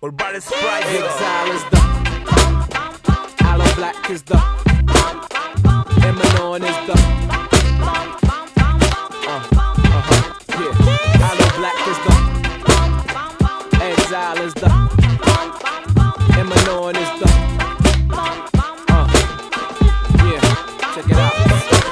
UrBaRtsPrAy. Exile is the Aloe Black is the Eminem is the yeah. Aloe Black is the Exile is the Eminem is the yeah. Check it out.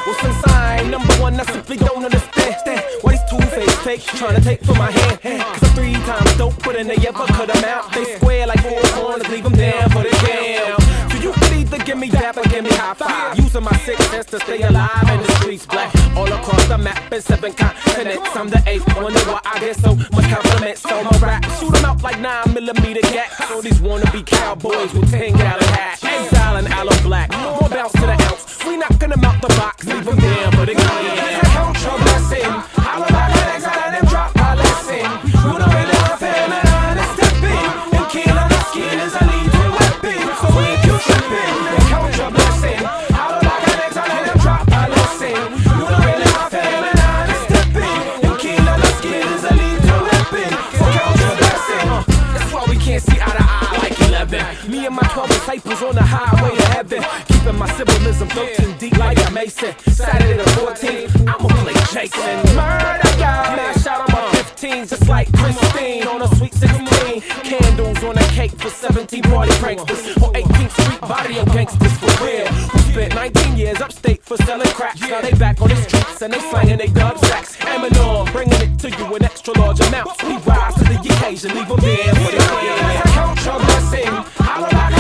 Well, since I ain't number one, I simply don't understand why these two-faced fakes tryna take from my hand. Cause I'm 3 times dope, but then they ever cut them out. They square like 4 corners, leave them down for the jam. So you could either give me dap or give me high five. Using my 6 sense to stay alive in the streets, black all across the map in 7 continents. I'm the 8th, wonder why I get so much compliments. So my rap, shoot them out like 9mm gas. So these wannabe cowboys with 10-gallon hats. Exile and Aloe Black, more bounce to the ounce. We knocking them out the box, leave them down for the jam. Count your blessing. Aloe Black and Exile and them drop my lesson. You know they love feminine and step in and kill on the skin as a lethal weapon. So if you tripping, then count your blessing. Aloe Black and Exile and them drop my lesson. You know they love feminine and step in and kill on the skin as a lethal weapon. So count your blessing. That's why we can't see eye to eye like 11. Me and my 12 disciples on the highway to heaven, keeping my symbolism 13 deep like a Mason. Saturday the 14th, I'ma play Jason. Murder, y'all, man, shout on my 15s, just like Christine on a sweet 16. Candles on a cake for 17 party pranksters, or 18th Street barrio gangsters for real. Who spent 19 years upstate for selling crack. Now they back on the streets and they slanging they dub sacks. Eminem bringing it to you in extra large amounts. We rise to the occasion, leave them there for the clear. Count your blessing. Aloe Black